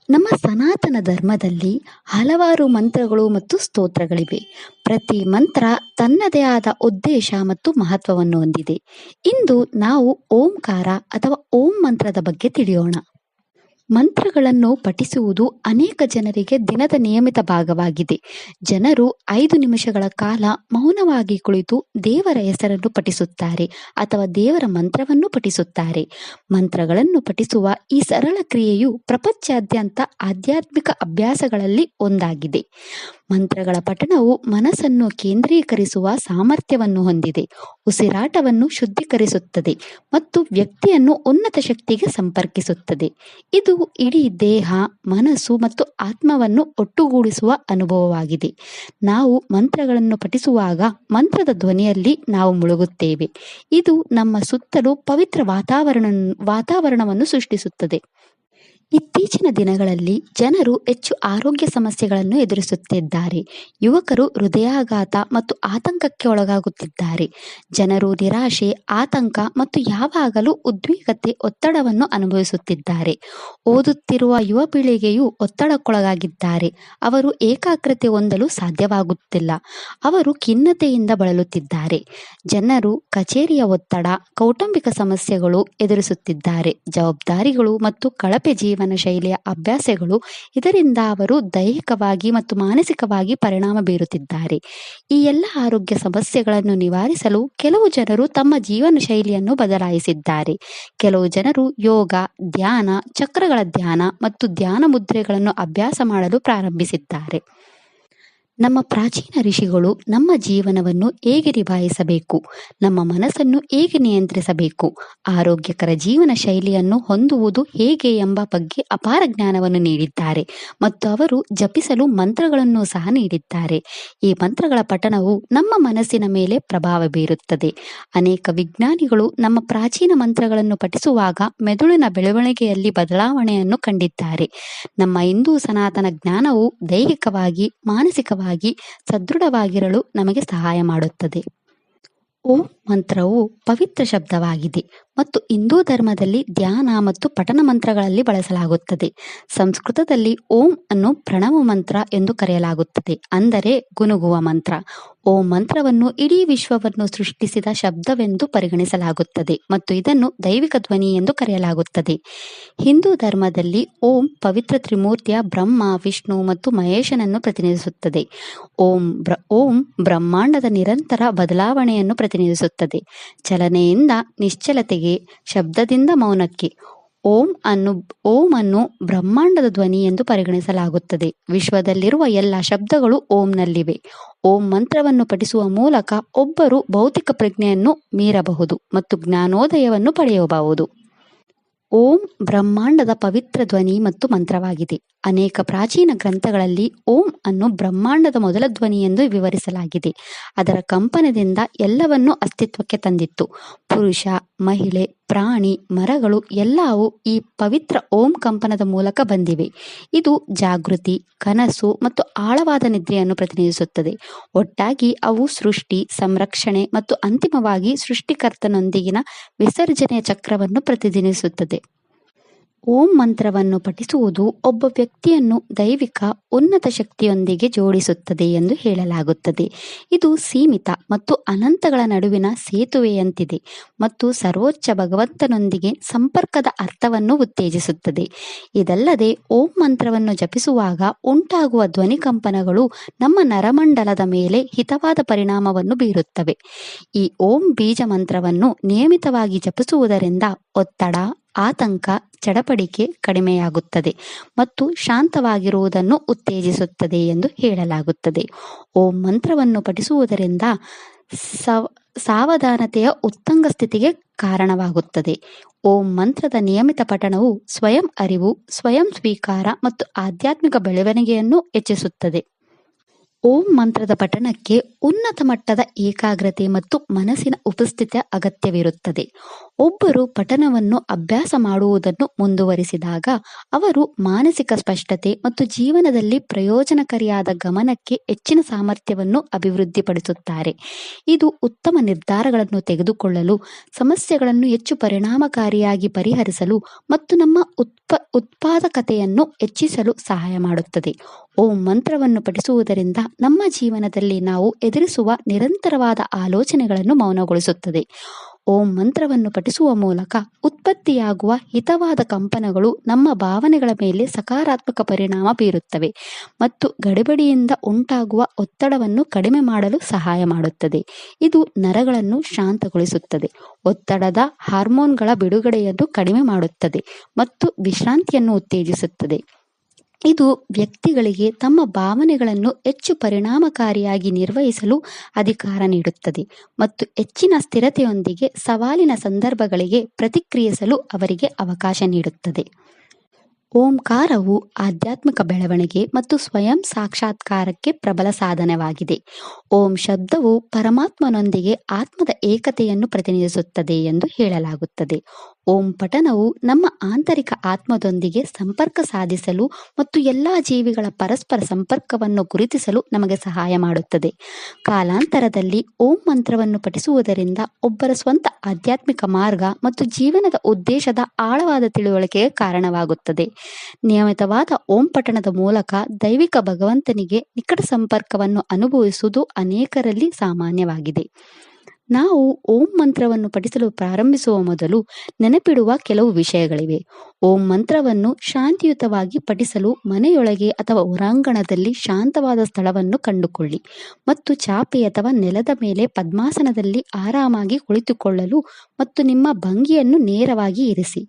ನಮ್ಮ ಸನಾತನ ಧರ್ಮದಲ್ಲಿ ಹಲವಾರು ಮಂತ್ರಗಳು ಮತ್ತು ಸ್ತೋತ್ರಗಳಿವೆ. ಪ್ರತಿ ಮಂತ್ರ ತನ್ನದೇ ಆದ ಉದ್ದೇಶ ಮತ್ತು ಮಹತ್ವವನ್ನು ಹೊಂದಿದೆ. ಇಂದು ನಾವು ಓಂಕಾರ ಅಥವಾ ಓಂ ಮಂತ್ರದ ಬಗ್ಗೆ ತಿಳಿಯೋಣ. ಮಂತ್ರಗಳನ್ನು ಪಠಿಸುವುದು ಅನೇಕ ಜನರಿಗೆ ದಿನದ ನಿಯಮಿತ ಭಾಗವಾಗಿದೆ. ಜನರು 5 ನಿಮಿಷಗಳ ಕಾಲ ಮೌನವಾಗಿ ಕುಳಿತು ದೇವರ ಹೆಸರನ್ನು ಪಠಿಸುತ್ತಾರೆ ಅಥವಾ ದೇವರ ಮಂತ್ರವನ್ನು ಪಠಿಸುತ್ತಾರೆ. ಮಂತ್ರಗಳನ್ನು ಪಠಿಸುವ ಈ ಸರಳ ಕ್ರಿಯೆಯು ಪ್ರಪಂಚಾದ್ಯಂತ ಆಧ್ಯಾತ್ಮಿಕ ಅಭ್ಯಾಸಗಳಲ್ಲಿ ಒಂದಾಗಿದೆ. ಮಂತ್ರಗಳ ಪಠಣವು ಮನಸ್ಸನ್ನು ಕೇಂದ್ರೀಕರಿಸುವ ಸಾಮರ್ಥ್ಯವನ್ನು ಹೊಂದಿದೆ, ಉಸಿರಾಟವನ್ನು ಶುದ್ಧೀಕರಿಸುತ್ತದೆ ಮತ್ತು ವ್ಯಕ್ತಿಯನ್ನು ಉನ್ನತ ಶಕ್ತಿಗೆ ಸಂಪರ್ಕಿಸುತ್ತದೆ. ಇದು ಇಡೀ ದೇಹ, ಮನಸ್ಸು ಮತ್ತು ಆತ್ಮವನ್ನು ಒಟ್ಟುಗೂಡಿಸುವ ಅನುಭವವಾಗಿದೆ. ನಾವು ಮಂತ್ರಗಳನ್ನು ಪಠಿಸುವಾಗ ಮಂತ್ರದ ಧ್ವನಿಯಲ್ಲಿ ನಾವು ಮುಳುಗುತ್ತೇವೆ. ಇದು ನಮ್ಮ ಸುತ್ತಲೂ ಪವಿತ್ರ ವಾತಾವರಣವನ್ನು ಸೃಷ್ಟಿಸುತ್ತದೆ. ಇತ್ತೀಚಿನ ದಿನಗಳಲ್ಲಿ ಜನರು ಹೆಚ್ಚು ಆರೋಗ್ಯ ಸಮಸ್ಯೆಗಳನ್ನು ಎದುರಿಸುತ್ತಿದ್ದಾರೆ. ಯುವಕರು ಹೃದಯಾಘಾತ ಮತ್ತು ಆತಂಕಕ್ಕೆ ಒಳಗಾಗುತ್ತಿದ್ದಾರೆ. ಜನರು ನಿರಾಶೆ, ಆತಂಕ ಮತ್ತು ಯಾವಾಗಲೂ ಉದ್ವಿಗ್ನತೆ, ಒತ್ತಡವನ್ನು ಅನುಭವಿಸುತ್ತಿದ್ದಾರೆ. ಓದುತ್ತಿರುವ ಯುವ ಪೀಳಿಗೆಯು ಒತ್ತಡಕ್ಕೊಳಗಾಗಿದ್ದಾರೆ. ಅವರು ಏಕಾಗ್ರತೆ ಹೊಂದಲು ಸಾಧ್ಯವಾಗುತ್ತಿಲ್ಲ. ಅವರು ಖಿನ್ನತೆಯಿಂದ ಬಳಲುತ್ತಿದ್ದಾರೆ. ಜನರು ಕಚೇರಿಯ ಒತ್ತಡ, ಕೌಟುಂಬಿಕ ಸಮಸ್ಯೆಗಳು ಎದುರಿಸುತ್ತಿದ್ದಾರೆ. ಜವಾಬ್ದಾರಿಗಳು ಮತ್ತು ಕಳಪೆ ಜೀವನ ಶೈಲಿಯ ಅಭ್ಯಾಸಗಳು, ಇದರಿಂದ ಅವರು ದೈಹಿಕವಾಗಿ ಮತ್ತು ಮಾನಸಿಕವಾಗಿ ಪರಿಣಾಮ ಬೀರುತ್ತಿದ್ದಾರೆ. ಈ ಎಲ್ಲ ಆರೋಗ್ಯ ಸಮಸ್ಯೆಗಳನ್ನು ನಿವಾರಿಸಲು ಕೆಲವು ಜನರು ತಮ್ಮ ಜೀವನ ಶೈಲಿಯನ್ನು ಬದಲಾಯಿಸಿದ್ದಾರೆ. ಕೆಲವು ಜನರು ಯೋಗ, ಧ್ಯಾನ, ಚಕ್ರಗಳ ಧ್ಯಾನ ಮತ್ತು ಧ್ಯಾನ ಮುದ್ರೆಗಳನ್ನು ಅಭ್ಯಾಸ ಮಾಡಲು ಪ್ರಾರಂಭಿಸಿದ್ದಾರೆ. ನಮ್ಮ ಪ್ರಾಚೀನ ಋಷಿಗಳು ನಮ್ಮ ಜೀವನವನ್ನು ಹೇಗೆ ನಿಭಾಯಿಸಬೇಕು, ನಮ್ಮ ಮನಸ್ಸನ್ನು ಹೇಗೆ ನಿಯಂತ್ರಿಸಬೇಕು, ಆರೋಗ್ಯಕರ ಜೀವನ ಶೈಲಿಯನ್ನು ಹೊಂದುವುದು ಹೇಗೆ ಎಂಬ ಬಗ್ಗೆ ಅಪಾರ ಜ್ಞಾನವನ್ನು ನೀಡಿದ್ದಾರೆ ಮತ್ತು ಅವರು ಜಪಿಸಲು ಮಂತ್ರಗಳನ್ನು ಸಹ ನೀಡಿದ್ದಾರೆ. ಈ ಮಂತ್ರಗಳ ಪಠಣವು ನಮ್ಮ ಮನಸ್ಸಿನ ಮೇಲೆ ಪ್ರಭಾವ ಬೀರುತ್ತದೆ. ಅನೇಕ ವಿಜ್ಞಾನಿಗಳು ನಮ್ಮ ಪ್ರಾಚೀನ ಮಂತ್ರಗಳನ್ನು ಪಠಿಸುವಾಗ ಮೆದುಳಿನ ಬೆಳವಣಿಗೆಯಲ್ಲಿ ಬದಲಾವಣೆಯನ್ನು ಕಂಡಿದ್ದಾರೆ. ನಮ್ಮ ಹಿಂದೂ ಸನಾತನ ಜ್ಞಾನವು ದೈಹಿಕವಾಗಿ, ಮಾನಸಿಕವಾಗಿ ಸದೃಢವಾಗಿರಲು ನಮಗೆ ಸಹಾಯ ಮಾಡುತ್ತದೆ. ಓಂ ಮಂತ್ರವು ಪವಿತ್ರ ಶಬ್ದವಾಗಿದೆ ಮತ್ತು ಹಿಂದೂ ಧರ್ಮದಲ್ಲಿ ಧ್ಯಾನ ಮತ್ತು ಪಠಣ ಮಂತ್ರಗಳಲ್ಲಿ ಬಳಸಲಾಗುತ್ತದೆ. ಸಂಸ್ಕೃತದಲ್ಲಿ ಓಂ ಅನ್ನು ಪ್ರಣವ ಮಂತ್ರ ಎಂದು ಕರೆಯಲಾಗುತ್ತದೆ, ಅಂದರೆ ಗುನುಗುವ ಮಂತ್ರ. ಓಂ ಮಂತ್ರವನ್ನು ಇಡೀ ವಿಶ್ವವನ್ನು ಸೃಷ್ಟಿಸಿದ ಶಬ್ದವೆಂದು ಪರಿಗಣಿಸಲಾಗುತ್ತದೆ ಮತ್ತು ಇದನ್ನು ದೈವಿಕ ಧ್ವನಿ ಎಂದು ಕರೆಯಲಾಗುತ್ತದೆ. ಹಿಂದೂ ಧರ್ಮದಲ್ಲಿ ಓಂ ಪವಿತ್ರ ತ್ರಿಮೂರ್ತಿಯ ಬ್ರಹ್ಮ, ವಿಷ್ಣು ಮತ್ತು ಮಹೇಶನನ್ನು ಪ್ರತಿನಿಧಿಸುತ್ತದೆ. ಓಂ ಬ್ರಹ್ಮಾಂಡದ ನಿರಂತರ ಬದಲಾವಣೆಯನ್ನು ಪ್ರತಿನಿಧಿಸುತ್ತದೆ. ಚಲನೆಯಿಂದ ನಿಶ್ಚಲತೆಗೆ, ಶಬ್ದದಿಂದ ಮೌನಕ್ಕೆ. ಓಂ ಅನ್ನು ಬ್ರಹ್ಮಾಂಡದ ಧ್ವನಿ ಎಂದು ಪರಿಗಣಿಸಲಾಗುತ್ತದೆ. ವಿಶ್ವದಲ್ಲಿರುವ ಎಲ್ಲ ಶಬ್ದಗಳು ಓಂನಲ್ಲಿವೆ. ಓಂ ಮಂತ್ರವನ್ನು ಪಠಿಸುವ ಮೂಲಕ ಒಬ್ಬರು ಭೌತಿಕ ಪ್ರಜ್ಞೆಯನ್ನು ಮೀರಬಹುದು ಮತ್ತು ಜ್ಞಾನೋದಯವನ್ನು ಪಡೆಯಬಹುದು. ಓಂ ಬ್ರಹ್ಮಾಂಡದ ಪವಿತ್ರ ಧ್ವನಿ ಮತ್ತು ಮಂತ್ರವಾಗಿದೆ. ಅನೇಕ ಪ್ರಾಚೀನ ಗ್ರಂಥಗಳಲ್ಲಿ ಓಂ ಅನ್ನು ಬ್ರಹ್ಮಾಂಡದ ಮೊದಲ ಧ್ವನಿ ಎಂದು ವಿವರಿಸಲಾಗಿದೆ. ಅದರ ಕಂಪನದಿಂದ ಎಲ್ಲವನ್ನೂ ಅಸ್ತಿತ್ವಕ್ಕೆ ತಂದಿತ್ತು. ಪುರುಷ, ಮಹಿಳೆ, ಪ್ರಾಣಿ, ಮರಗಳು ಎಲ್ಲವೂ ಈ ಪವಿತ್ರ ಓಂ ಕಂಪನದ ಮೂಲಕ ಬಂದಿವೆ. ಇದು ಜಾಗೃತಿ, ಕನಸು ಮತ್ತು ಆಳವಾದ ನಿದ್ರೆಯನ್ನು ಪ್ರತಿನಿಧಿಸುತ್ತದೆ. ಒಟ್ಟಾಗಿ ಅವು ಸೃಷ್ಟಿ, ಸಂರಕ್ಷಣೆ ಮತ್ತು ಅಂತಿಮವಾಗಿ ಸೃಷ್ಟಿಕರ್ತನೊಂದಿಗಿನ ವಿಸರ್ಜನೆಯ ಚಕ್ರವನ್ನು ಪ್ರತಿನಿಧಿಸುತ್ತದೆ. ಓಂ ಮಂತ್ರವನ್ನು ಪಠಿಸುವುದು ಒಬ್ಬ ವ್ಯಕ್ತಿಯನ್ನು ದೈವಿಕ ಉನ್ನತ ಶಕ್ತಿಯೊಂದಿಗೆ ಜೋಡಿಸುತ್ತದೆ ಎಂದು ಹೇಳಲಾಗುತ್ತದೆ. ಇದು ಸೀಮಿತ ಮತ್ತು ಅನಂತಗಳ ನಡುವಿನ ಸೇತುವೆಯಂತಿದೆ ಮತ್ತು ಸರ್ವೋಚ್ಚ ಭಗವಂತನೊಂದಿಗೆ ಸಂಪರ್ಕದ ಅರ್ಥವನ್ನು ಉತ್ತೇಜಿಸುತ್ತದೆ. ಇದಲ್ಲದೆ ಓಂ ಮಂತ್ರವನ್ನು ಜಪಿಸುವಾಗ ಉಂಟಾಗುವ ಧ್ವನಿ ಕಂಪನಗಳು ನಮ್ಮ ನರಮಂಡಲದ ಮೇಲೆ ಹಿತವಾದ ಪರಿಣಾಮವನ್ನು ಬೀರುತ್ತವೆ. ಈ ಓಂ ಬೀಜ ಮಂತ್ರವನ್ನು ನಿಯಮಿತವಾಗಿ ಜಪಿಸುವುದರಿಂದ ಒತ್ತಡ, ಆತಂಕ, ಚಡಪಡಿಕೆ ಕಡಿಮೆಯಾಗುತ್ತದೆ ಮತ್ತು ಶಾಂತವಾಗಿರುವುದನ್ನು ಉತ್ತೇಜಿಸುತ್ತದೆ ಎಂದು ಹೇಳಲಾಗುತ್ತದೆ. ಓಂ ಮಂತ್ರವನ್ನು ಪಠಿಸುವುದರಿಂದ ಸಾವಧಾನತೆಯ ಉತ್ತುಂಗ ಸ್ಥಿತಿಗೆ ಕಾರಣವಾಗುತ್ತದೆ. ಓಂ ಮಂತ್ರದ ನಿಯಮಿತ ಪಠಣವು ಸ್ವಯಂ ಅರಿವು, ಸ್ವಯಂ ಸ್ವೀಕಾರ ಮತ್ತು ಆಧ್ಯಾತ್ಮಿಕ ಬೆಳವಣಿಗೆಯನ್ನು ಹೆಚ್ಚಿಸುತ್ತದೆ. ಓಂ ಮಂತ್ರದ ಪಠಣಕ್ಕೆ ಉನ್ನತ ಮಟ್ಟದ ಏಕಾಗ್ರತೆ ಮತ್ತು ಮನಸ್ಸಿನ ಉಪಸ್ಥಿತಿಯ ಅಗತ್ಯವಿರುತ್ತದೆ. ಒಬ್ಬರು ಪಠಣವನ್ನು ಅಭ್ಯಾಸ ಮಾಡುವುದನ್ನು ಮುಂದುವರಿಸಿದಾಗ ಅವರು ಮಾನಸಿಕ ಸ್ಪಷ್ಟತೆ ಮತ್ತು ಜೀವನದಲ್ಲಿ ಪ್ರಯೋಜನಕಾರಿಯಾದ ಗಮನಕ್ಕೆ ಹೆಚ್ಚಿನ ಸಾಮರ್ಥ್ಯವನ್ನು ಅಭಿವೃದ್ಧಿಪಡಿಸುತ್ತಾರೆ. ಇದು ಉತ್ತಮ ನಿರ್ಧಾರಗಳನ್ನು ತೆಗೆದುಕೊಳ್ಳಲು, ಸಮಸ್ಯೆಗಳನ್ನು ಹೆಚ್ಚು ಪರಿಣಾಮಕಾರಿಯಾಗಿ ಪರಿಹರಿಸಲು ಮತ್ತು ನಮ್ಮ ಉತ್ಪಾದಕತೆಯನ್ನು ಹೆಚ್ಚಿಸಲು ಸಹಾಯ ಮಾಡುತ್ತದೆ. ಓಂ ಮಂತ್ರವನ್ನು ಪಠಿಸುವುದರಿಂದ ನಮ್ಮ ಜೀವನದಲ್ಲಿ ನಾವು ಎದುರಿಸುವ ನಿರಂತರವಾದ ಆಲೋಚನೆಗಳನ್ನು ಮೌನಗೊಳಿಸುತ್ತದೆ. ಓಂ ಮಂತ್ರವನ್ನು ಪಠಿಸುವ ಮೂಲಕ ಉತ್ಪತ್ತಿಯಾಗುವ ಹಿತವಾದ ಕಂಪನಗಳು ನಮ್ಮ ಭಾವನೆಗಳ ಮೇಲೆ ಸಕಾರಾತ್ಮಕ ಪರಿಣಾಮ ಬೀರುತ್ತವೆ ಮತ್ತು ಗಡಿಬಿಡಿಯಿಂದ ಉಂಟಾಗುವ ಒತ್ತಡವನ್ನು ಕಡಿಮೆ ಮಾಡಲು ಸಹಾಯ ಮಾಡುತ್ತದೆ. ಇದು ನರಗಳನ್ನು ಶಾಂತಗೊಳಿಸುತ್ತದೆ, ಒತ್ತಡದ ಹಾರ್ಮೋನ್ಗಳ ಬಿಡುಗಡೆಯನ್ನು ಕಡಿಮೆ ಮಾಡುತ್ತದೆ ಮತ್ತು ವಿಶ್ರಾಂತಿಯನ್ನು ಉತ್ತೇಜಿಸುತ್ತದೆ. ಇದು ವ್ಯಕ್ತಿಗಳಿಗೆ ತಮ್ಮ ಭಾವನೆಗಳನ್ನು ಹೆಚ್ಚು ಪರಿಣಾಮಕಾರಿಯಾಗಿ ನಿರ್ವಹಿಸಲು ಅಧಿಕಾರ ನೀಡುತ್ತದೆ ಮತ್ತು ಹೆಚ್ಚಿನ ಸ್ಥಿರತೆಯೊಂದಿಗೆ ಸವಾಲಿನ ಸಂದರ್ಭಗಳಿಗೆ ಪ್ರತಿಕ್ರಿಯಿಸಲು ಅವರಿಗೆ ಅವಕಾಶ ನೀಡುತ್ತದೆ. ಓಂಕಾರವು ಆಧ್ಯಾತ್ಮಿಕ ಬೆಳವಣಿಗೆ ಮತ್ತು ಸ್ವಯಂ ಸಾಕ್ಷಾತ್ಕಾರಕ್ಕೆ ಪ್ರಬಲ ಸಾಧನವಾಗಿದೆ. ಓಂ ಶಬ್ದವು ಪರಮಾತ್ಮನೊಂದಿಗೆ ಆತ್ಮದ ಏಕತೆಯನ್ನು ಪ್ರತಿನಿಧಿಸುತ್ತದೆ ಎಂದು ಹೇಳಲಾಗುತ್ತದೆ. ಓಂ ಪಠಣವು ನಮ್ಮ ಆಂತರಿಕ ಆತ್ಮದೊಂದಿಗೆ ಸಂಪರ್ಕ ಸಾಧಿಸಲು ಮತ್ತು ಎಲ್ಲ ಜೀವಿಗಳ ಪರಸ್ಪರ ಸಂಪರ್ಕವನ್ನು ಗುರುತಿಸಲು ನಮಗೆ ಸಹಾಯ ಮಾಡುತ್ತದೆ. ಕಾಲಾಂತರದಲ್ಲಿ ಓಂ ಮಂತ್ರವನ್ನು ಪಠಿಸುವುದರಿಂದ ಒಬ್ಬರ ಸ್ವಂತ ಆಧ್ಯಾತ್ಮಿಕ ಮಾರ್ಗ ಮತ್ತು ಜೀವನದ ಉದ್ದೇಶದ ಆಳವಾದ ತಿಳುವಳಿಕೆಗೆ ಕಾರಣವಾಗುತ್ತದೆ. ನಿಯಮಿತವಾದ ಓಂ ಪಠಣದ ಮೂಲಕ ದೈವಿಕ ಭಗವಂತನಿಗೆ ನಿಕಟ ಸಂಪರ್ಕವನ್ನು ಅನುಭವಿಸುವುದು ಅನೇಕರಲ್ಲಿ ಸಾಮಾನ್ಯವಾಗಿದೆ. ನಾವು ಓಂ ಮಂತ್ರವನ್ನು ಪಠಿಸಲು ಪ್ರಾರಂಭಿಸುವ ಮೊದಲು ನೆನಪಿಡುವ ಕೆಲವು ವಿಷಯಗಳಿವೆ. ಓಂ ಮಂತ್ರವನ್ನು ಶಾಂತಿಯುತವಾಗಿ ಪಠಿಸಲು ಮನೆಯೊಳಗೆ ಅಥವಾ ಹೊರಾಂಗಣದಲ್ಲಿ ಶಾಂತವಾದ ಸ್ಥಳವನ್ನು ಕಂಡುಕೊಳ್ಳಿ ಮತ್ತು ಚಾಪೆ ಅಥವಾ ನೆಲದ ಮೇಲೆ ಪದ್ಮಾಸನದಲ್ಲಿ ಆರಾಮಾಗಿ ಕುಳಿತುಕೊಳ್ಳಲು ಮತ್ತು ನಿಮ್ಮ ಭಂಗಿಯನ್ನು ನೇರವಾಗಿ ಇರಿಸಿ.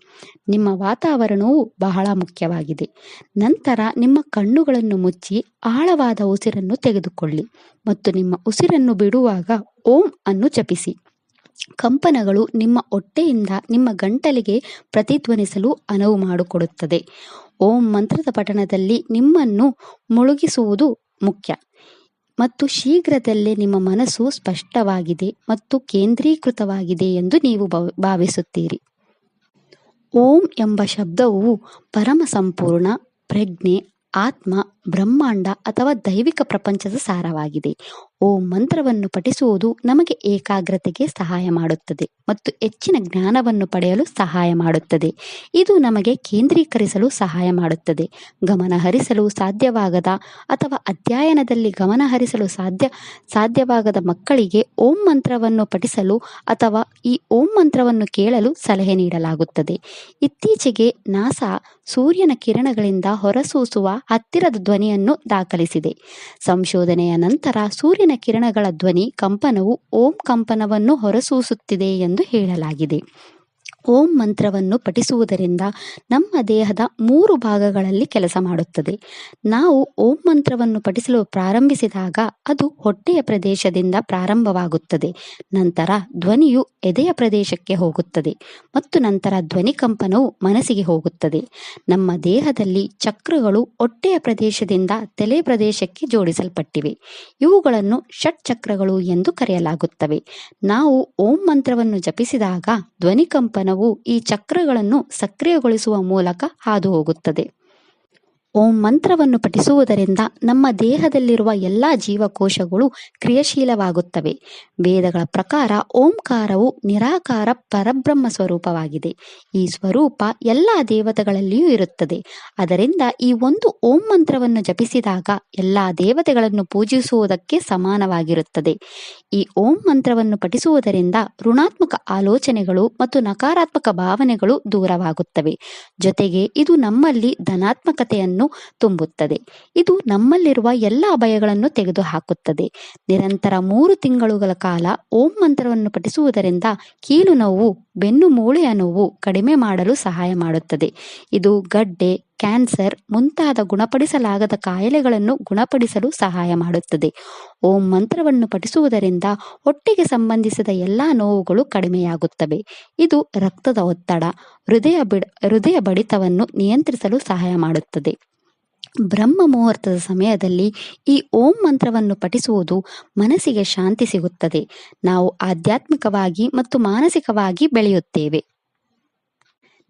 ನಿಮ್ಮ ವಾತಾವರಣವು ಬಹಳ ಮುಖ್ಯವಾಗಿದೆ. ನಂತರ ನಿಮ್ಮ ಕಣ್ಣುಗಳನ್ನು ಮುಚ್ಚಿ ಆಳವಾದ ಉಸಿರನ್ನು ತೆಗೆದುಕೊಳ್ಳಿ ಮತ್ತು ನಿಮ್ಮ ಉಸಿರನ್ನು ಬಿಡುವಾಗ ಓಂ ಅನ್ನು ಜಪಿಸಿ. ಕಂಪನಗಳು ನಿಮ್ಮ ಹೊಟ್ಟೆಯಿಂದ ನಿಮ್ಮ ಗಂಟಲಿಗೆ ಪ್ರತಿಧ್ವನಿಸಲು ಅನುವು ಮಾಡಿಕೊಡುತ್ತದೆ. ಓಂ ಮಂತ್ರದ ಪಠಣದಲ್ಲಿ ನಿಮ್ಮನ್ನು ಮುಳುಗಿಸುವುದು ಮುಖ್ಯ ಮತ್ತು ಶೀಘ್ರದಲ್ಲೇ ನಿಮ್ಮ ಮನಸ್ಸು ಸ್ಪಷ್ಟವಾಗಿದೆ ಮತ್ತು ಕೇಂದ್ರೀಕೃತವಾಗಿದೆ ಎಂದು ನೀವು ಭಾವಿಸುತ್ತೀರಿ. ಓಂ ಎಂಬ ಶಬ್ದವು ಪರಮ ಸಂಪೂರ್ಣ, ಪ್ರಜ್ಞೆ, ಆತ್ಮ, ಬ್ರಹ್ಮಾಂಡ ಅಥವಾ ದೈವಿಕ ಪ್ರಪಂಚದ ಸಾರವಾಗಿದೆ. ಓಂ ಮಂತ್ರವನ್ನು ಪಠಿಸುವುದು ನಮಗೆ ಏಕಾಗ್ರತೆಗೆ ಸಹಾಯ ಮಾಡುತ್ತದೆ ಮತ್ತು ಹೆಚ್ಚಿನ ಜ್ಞಾನವನ್ನು ಪಡೆಯಲು ಸಹಾಯ ಮಾಡುತ್ತದೆ. ಇದು ನಮಗೆ ಕೇಂದ್ರೀಕರಿಸಲು ಸಹಾಯ ಮಾಡುತ್ತದೆ. ಗಮನಹರಿಸಲು ಸಾಧ್ಯವಾಗದ ಅಥವಾ ಅಧ್ಯಯನದಲ್ಲಿ ಗಮನಹರಿಸಲು ಸಾಧ್ಯವಾಗದ ಮಕ್ಕಳಿಗೆ ಓಂ ಮಂತ್ರವನ್ನು ಪಠಿಸಲು ಅಥವಾ ಈ ಓಂ ಮಂತ್ರವನ್ನು ಕೇಳಲು ಸಲಹೆ ನೀಡಲಾಗುತ್ತದೆ. ಇತ್ತೀಚೆಗೆ ನಾಸಾ ಸೂರ್ಯನ ಕಿರಣಗಳಿಂದ ಹೊರಸೂಸುವ ಹತ್ತಿರದ ಧ್ವನಿಯನ್ನು ದಾಖಲಿಸಿದೆ. ಸಂಶೋಧನೆಯ ನಂತರ ಸೂರ್ಯನ ಕಿರಣಗಳ ಧ್ವನಿ ಕಂಪನವು ಓಂ ಕಂಪನವನ್ನು ಹೊರಸೂಸುತ್ತಿದೆ ಎಂದು ಹೇಳಲಾಗಿದೆ. ಓಂ ಮಂತ್ರವನ್ನು ಪಠಿಸುವುದರಿಂದ ನಮ್ಮ ದೇಹದ 3 ಭಾಗಗಳಲ್ಲಿ ಕೆಲಸ ಮಾಡುತ್ತದೆ. ನಾವು ಓಂ ಮಂತ್ರವನ್ನು ಪಠಿಸಲು ಪ್ರಾರಂಭಿಸಿದಾಗ ಅದು ಹೊಟ್ಟೆಯ ಪ್ರದೇಶದಿಂದ ಪ್ರಾರಂಭವಾಗುತ್ತದೆ. ನಂತರ ಧ್ವನಿಯು ಎದೆಯ ಪ್ರದೇಶಕ್ಕೆ ಹೋಗುತ್ತದೆ ಮತ್ತು ನಂತರ ಧ್ವನಿ ಕಂಪನವು ಮನಸ್ಸಿಗೆ ಹೋಗುತ್ತದೆ. ನಮ್ಮ ದೇಹದಲ್ಲಿ ಚಕ್ರಗಳು ಹೊಟ್ಟೆಯ ಪ್ರದೇಶದಿಂದ ತಲೆ ಪ್ರದೇಶಕ್ಕೆ ಜೋಡಿಸಲ್ಪಟ್ಟಿವೆ. ಇವುಗಳನ್ನು ಷಟ್ ಚಕ್ರಗಳು ಎಂದು ಕರೆಯಲಾಗುತ್ತವೆ. ನಾವು ಓಂ ಮಂತ್ರವನ್ನು ಜಪಿಸಿದಾಗ ಧ್ವನಿ ಕಂಪನವು ಈ ಚಕ್ರಗಳನ್ನು ಸಕ್ರಿಯಗೊಳಿಸುವ ಮೂಲಕ ಹಾದು ಹೋಗುತ್ತದೆ. ಓಂ ಮಂತ್ರವನ್ನು ಪಠಿಸುವುದರಿಂದ ನಮ್ಮ ದೇಹದಲ್ಲಿರುವ ಎಲ್ಲ ಜೀವಕೋಶಗಳು ಕ್ರಿಯಾಶೀಲವಾಗುತ್ತವೆ. ವೇದಗಳ ಪ್ರಕಾರ ಓಂಕಾರವು ನಿರಾಕಾರ ಪರಬ್ರಹ್ಮ ಸ್ವರೂಪವಾಗಿದೆ. ಈ ಸ್ವರೂಪ ಎಲ್ಲ ದೇವತೆಗಳಲ್ಲಿಯೂ ಇರುತ್ತದೆ. ಅದರಿಂದ ಈ ಒಂದು ಓಂ ಮಂತ್ರವನ್ನು ಜಪಿಸಿದಾಗ ಎಲ್ಲ ದೇವತೆಗಳನ್ನು ಪೂಜಿಸುವುದಕ್ಕೆ ಸಮಾನವಾಗಿರುತ್ತದೆ. ಈ ಓಂ ಮಂತ್ರವನ್ನು ಪಠಿಸುವುದರಿಂದ ಋಣಾತ್ಮಕ ಆಲೋಚನೆಗಳು ಮತ್ತು ನಕಾರಾತ್ಮಕ ಭಾವನೆಗಳು ದೂರವಾಗುತ್ತವೆ. ಜೊತೆಗೆ ಇದು ನಮ್ಮಲ್ಲಿ ಧನಾತ್ಮಕತೆಯನ್ನು ತುಂಬುತ್ತದೆ. ಇದು ನಮ್ಮಲ್ಲಿರುವ ಎಲ್ಲ ಭಯಗಳನ್ನು ತೆಗೆದುಹಾಕುತ್ತದೆ. ನಿರಂತರ 3 ತಿಂಗಳುಗಳ ಕಾಲ ಓಂ ಮಂತ್ರವನ್ನು ಪಠಿಸುವುದರಿಂದ ಕೀಲು ನೋವು, ಬೆನ್ನು ಮೂಳೆಯ ನೋವು ಕಡಿಮೆ ಮಾಡಲು ಸಹಾಯ ಮಾಡುತ್ತದೆ. ಇದು ಗಡ್ಡೆ, ಕ್ಯಾನ್ಸರ್ ಮುಂತಾದ ಗುಣಪಡಿಸಲಾಗದ ಕಾಯಿಲೆಗಳನ್ನು ಗುಣಪಡಿಸಲು ಸಹಾಯ ಮಾಡುತ್ತದೆ. ಓಂ ಮಂತ್ರವನ್ನು ಪಠಿಸುವುದರಿಂದ ಹೊಟ್ಟೆಗೆ ಸಂಬಂಧಿಸಿದ ಎಲ್ಲ ನೋವುಗಳು ಕಡಿಮೆಯಾಗುತ್ತವೆ. ಇದು ರಕ್ತದ ಒತ್ತಡ, ಹೃದಯ ಬಡಿತವನ್ನು ನಿಯಂತ್ರಿಸಲು ಸಹಾಯ ಮಾಡುತ್ತದೆ. ಬ್ರಹ್ಮ ಮುಹೂರ್ತದ ಸಮಯದಲ್ಲಿ ಈ ಓಂ ಮಂತ್ರವನ್ನು ಪಠಿಸುವುದು ಮನಸ್ಸಿಗೆ ಶಾಂತಿ ಸಿಗುತ್ತದೆ. ನಾವು ಆಧ್ಯಾತ್ಮಿಕವಾಗಿ ಮತ್ತು ಮಾನಸಿಕವಾಗಿ ಬೆಳೆಯುತ್ತೇವೆ.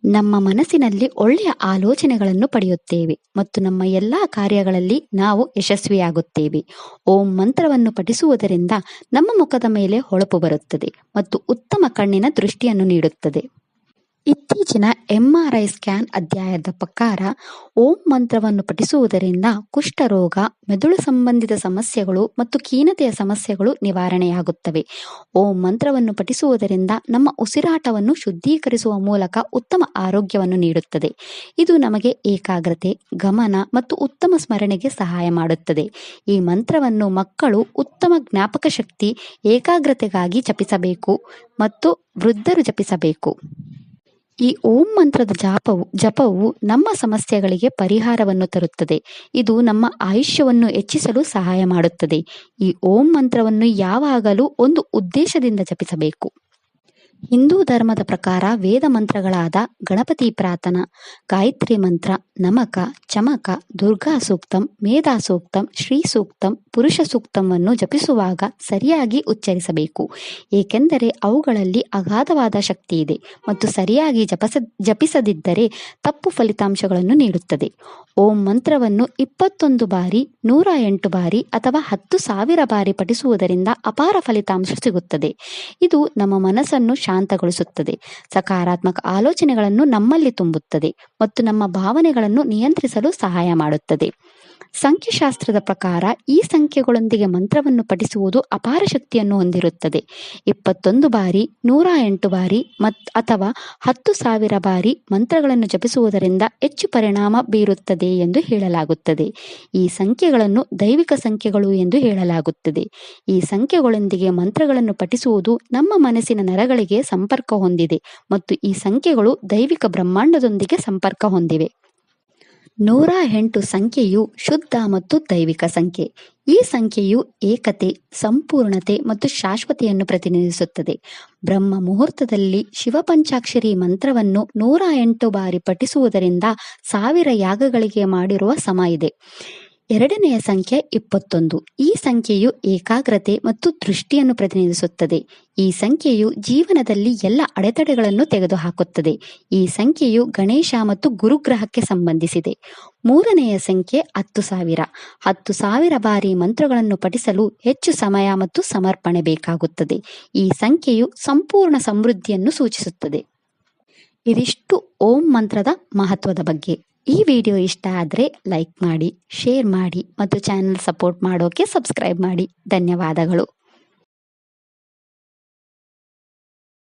ನಮ್ಮ ಮನಸ್ಸಿನಲ್ಲಿ ಒಳ್ಳೆಯ ಆಲೋಚನೆಗಳನ್ನು ಪಡೆಯುತ್ತೇವೆ ಮತ್ತು ನಮ್ಮ ಎಲ್ಲಾ ಕಾರ್ಯಗಳಲ್ಲಿ ನಾವು ಯಶಸ್ವಿಯಾಗುತ್ತೇವೆ. ಓಂ ಮಂತ್ರವನ್ನು ಪಠಿಸುವುದರಿಂದ ನಮ್ಮ ಮುಖದ ಮೇಲೆ ಹೊಳಪು ಬರುತ್ತದೆ ಮತ್ತು ಉತ್ತಮ ಕಣ್ಣಿನ ದೃಷ್ಟಿಯನ್ನು ನೀಡುತ್ತದೆ. ಇತ್ತೀಚಿನ MRI ಸ್ಕ್ಯಾನ್ ಅಧ್ಯಯನದ ಪ್ರಕಾರ ಓಂ ಮಂತ್ರವನ್ನು ಪಠಿಸುವುದರಿಂದ ಕುಷ್ಠರೋಗ, ಮೆದುಳು ಸಂಬಂಧಿತ ಸಮಸ್ಯೆಗಳು ಮತ್ತು ಖೀನತೆಯ ಸಮಸ್ಯೆಗಳು ನಿವಾರಣೆಯಾಗುತ್ತವೆ. ಓಂ ಮಂತ್ರವನ್ನು ಪಠಿಸುವುದರಿಂದ ನಮ್ಮ ಉಸಿರಾಟವನ್ನು ಶುದ್ಧೀಕರಿಸುವ ಮೂಲಕ ಉತ್ತಮ ಆರೋಗ್ಯವನ್ನು ನೀಡುತ್ತದೆ. ಇದು ನಮಗೆ ಏಕಾಗ್ರತೆ, ಗಮನ ಮತ್ತು ಉತ್ತಮ ಸ್ಮರಣೆಗೆ ಸಹಾಯ ಮಾಡುತ್ತದೆ. ಈ ಮಂತ್ರವನ್ನು ಮಕ್ಕಳು ಉತ್ತಮ ಜ್ಞಾಪಕ ಶಕ್ತಿ, ಏಕಾಗ್ರತೆಗಾಗಿ ಜಪಿಸಬೇಕು ಮತ್ತು ವೃದ್ಧರು ಜಪಿಸಬೇಕು. ಈ ಓಂ ಮಂತ್ರದ ಜಪವು ನಮ್ಮ ಸಮಸ್ಯೆಗಳಿಗೆ ಪರಿಹಾರವನ್ನು ತರುತ್ತದೆ. ಇದು ನಮ್ಮ ಆಯುಷ್ಯವನ್ನು ಹೆಚ್ಚಿಸಲು ಸಹಾಯ ಮಾಡುತ್ತದೆ. ಈ ಓಂ ಮಂತ್ರವನ್ನು ಯಾವಾಗಲೂ ಒಂದು ಉದ್ದೇಶದಿಂದ ಜಪಿಸಬೇಕು. ಹಿಂದೂ ಧರ್ಮದ ಪ್ರಕಾರ ವೇದ ಮಂತ್ರಗಳಾದ ಗಣಪತಿ ಪ್ರಾರ್ಥನಾ, ಗಾಯತ್ರಿ ಮಂತ್ರ, ನಮಕ, ಚಮಕ, ದುರ್ಗಾ ಸೂಕ್ತಂ, ಮೇಧಾ ಸೂಕ್ತಂ, ಶ್ರೀ ಸೂಕ್ತಂ, ಪುರುಷ ಸೂಕ್ತಂವನ್ನು ಜಪಿಸುವಾಗ ಸರಿಯಾಗಿ ಉಚ್ಚರಿಸಬೇಕು. ಏಕೆಂದರೆ ಅವುಗಳಲ್ಲಿ ಅಗಾಧವಾದ ಶಕ್ತಿ ಇದೆ ಮತ್ತು ಸರಿಯಾಗಿ ಜಪಿಸದಿದ್ದರೆ ತಪ್ಪು ಫಲಿತಾಂಶಗಳನ್ನು ನೀಡುತ್ತದೆ. ಓಂ ಮಂತ್ರವನ್ನು 21 ಬಾರಿ, 108 ಬಾರಿ ಅಥವಾ 10,000 ಬಾರಿ ಪಠಿಸುವುದರಿಂದ ಅಪಾರ ಫಲಿತಾಂಶ ಸಿಗುತ್ತದೆ. ಇದು ನಮ್ಮ ಮನಸ್ಸನ್ನು ಶಾಂತಗೊಳಿಸುತ್ತದೆ, ಸಕಾರಾತ್ಮಕ ಆಲೋಚನೆಗಳನ್ನು ನಮ್ಮಲ್ಲಿ ತುಂಬುತ್ತದೆ ಮತ್ತು ನಮ್ಮ ಭಾವನೆಗಳನ್ನು ನಿಯಂತ್ರಿಸಲು ಸಹಾಯ ಮಾಡುತ್ತದೆ. ಸಂಖ್ಯಾಶಾಸ್ತ್ರದ ಪ್ರಕಾರ ಈ ಸಂಖ್ಯೆಗಳೊಂದಿಗೆ ಮಂತ್ರವನ್ನು ಪಠಿಸುವುದು ಅಪಾರ ಶಕ್ತಿಯನ್ನು ಹೊಂದಿರುತ್ತದೆ. 21 ಬಾರಿ, 108 ಬಾರಿ ಅಥವಾ 10,000 ಬಾರಿ ಮಂತ್ರಗಳನ್ನು ಜಪಿಸುವುದರಿಂದ ಹೆಚ್ಚು ಪರಿಣಾಮ ಬೀರುತ್ತದೆ ಎಂದು ಹೇಳಲಾಗುತ್ತದೆ. ಈ ಸಂಖ್ಯೆಗಳನ್ನು ದೈವಿಕ ಸಂಖ್ಯೆಗಳು ಎಂದು ಹೇಳಲಾಗುತ್ತದೆ. ಈ ಸಂಖ್ಯೆಗಳೊಂದಿಗೆ ಮಂತ್ರಗಳನ್ನು ಪಠಿಸುವುದು ನಮ್ಮ ಮನಸ್ಸಿನ ನರಗಳಿಗೆ ಸಂಪರ್ಕ ಹೊಂದಿದೆ ಮತ್ತು ಈ ಸಂಖ್ಯೆಗಳು ದೈವಿಕ ಬ್ರಹ್ಮಾಂಡದೊಂದಿಗೆ ಸಂಪರ್ಕ ಹೊಂದಿವೆ. 108 ಸಂಖ್ಯೆಯು ಶುದ್ಧ ಮತ್ತು ದೈವಿಕ ಸಂಖ್ಯೆ. ಈ ಸಂಖ್ಯೆಯು ಏಕತೆ, ಸಂಪೂರ್ಣತೆ ಮತ್ತು ಶಾಶ್ವತೆಯನ್ನು ಪ್ರತಿನಿಧಿಸುತ್ತದೆ. ಬ್ರಹ್ಮ ಮುಹೂರ್ತದಲ್ಲಿ ಶಿವಪಂಚಾಕ್ಷರಿ ಮಂತ್ರವನ್ನು 108 ಬಾರಿ ಪಠಿಸುವುದರಿಂದ 1000 ಯಾಗಗಳಿಗೆ ಮಾಡಿರುವ ಸಮ ಇದೆ. ಎರಡನೆಯ ಸಂಖ್ಯೆ 21. ಈ ಸಂಖ್ಯೆಯು ಏಕಾಗ್ರತೆ ಮತ್ತು ದೃಷ್ಟಿಯನ್ನು ಪ್ರತಿನಿಧಿಸುತ್ತದೆ. ಈ ಸಂಖ್ಯೆಯು ಜೀವನದಲ್ಲಿ ಎಲ್ಲ ಅಡೆತಡೆಗಳನ್ನು ತೆಗೆದುಹಾಕುತ್ತದೆ. ಈ ಸಂಖ್ಯೆಯು ಗಣೇಶ ಮತ್ತು ಗುರುಗ್ರಹಕ್ಕೆ ಸಂಬಂಧಿಸಿದೆ. ಮೂರನೆಯ ಸಂಖ್ಯೆ 10,000. 10,000 ಬಾರಿ ಮಂತ್ರಗಳನ್ನು ಪಠಿಸಲು ಹೆಚ್ಚು ಸಮಯ ಮತ್ತು ಸಮರ್ಪಣೆ ಬೇಕಾಗುತ್ತದೆ. ಈ ಸಂಖ್ಯೆಯು ಸಂಪೂರ್ಣ ಸಮೃದ್ಧಿಯನ್ನು ಸೂಚಿಸುತ್ತದೆ. ಇದಿಷ್ಟು ಓಂ ಮಂತ್ರದ ಮಹತ್ವದ ಬಗ್ಗೆ. ಈ ವಿಡಿಯೋ ಇಷ್ಟ ಆದರೆ ಲೈಕ್ ಮಾಡಿ, ಶೇರ್ ಮಾಡಿ ಮತ್ತು ಚಾನೆಲ್ ಸಪೋರ್ಟ್ ಮಾಡೋಕೆ ಸಬ್ಸ್ಕ್ರೈಬ್ ಮಾಡಿ. ಧನ್ಯವಾದಗಳು.